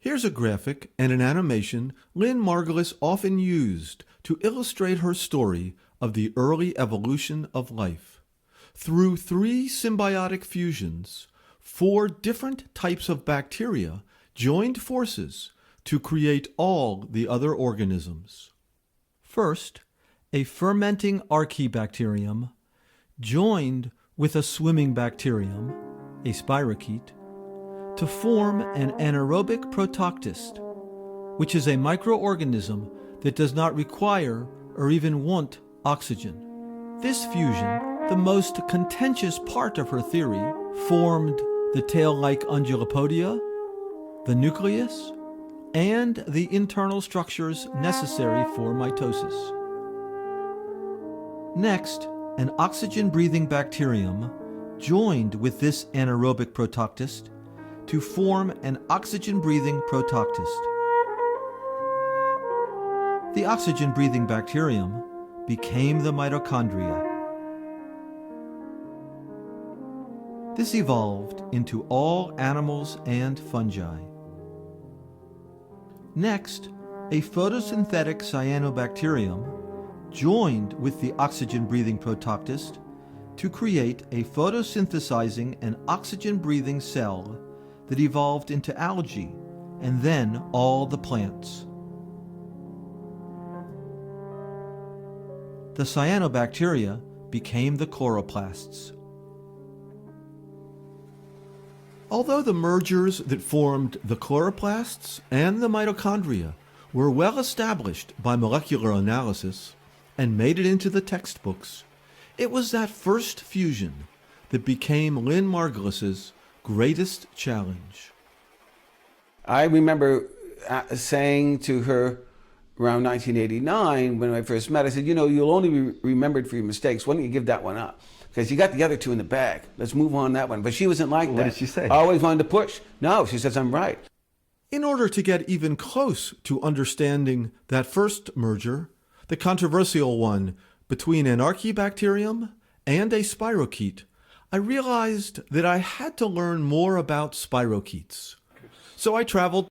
Here's a graphic and an animation Lynn Margulis often used to illustrate her story of the early evolution of life. Through 3 symbiotic fusions, 4 different types of bacteria joined forces to create all the other organisms. First, a fermenting archaebacterium joined with a swimming bacterium, a spirochete, to form an anaerobic protoctist, which is a microorganism that does not require or even want oxygen. This fusion, the most contentious part of her theory, formed the tail-like undulapodia, the nucleus, and the internal structures necessary for mitosis. Next, an oxygen-breathing bacterium joined with this anaerobic protoctist to form an oxygen-breathing protoctist. The oxygen-breathing bacterium became the mitochondria. This evolved into all animals and fungi. Next, a photosynthetic cyanobacterium joined with the oxygen-breathing protoctist to create a photosynthesizing and oxygen-breathing cell that evolved into algae and then all the plants. The cyanobacteria became the chloroplasts. Although the mergers that formed the chloroplasts and the mitochondria were well established by molecular analysis and made it into the textbooks, it was that first fusion that became Lynn Margulis's greatest challenge. I remember saying to her around 1989, when I first met, I said, you'll only be remembered for your mistakes. Why don't you give that one up? Because you got the other 2 in the bag. Let's move on that one. But she wasn't like that. What did she say? I always wanted to push. No, she says, I'm right. In order to get even close to understanding that first merger, the controversial one between an archaebacterium and a spirochete, I realized that I had to learn more about spirochetes. So I traveled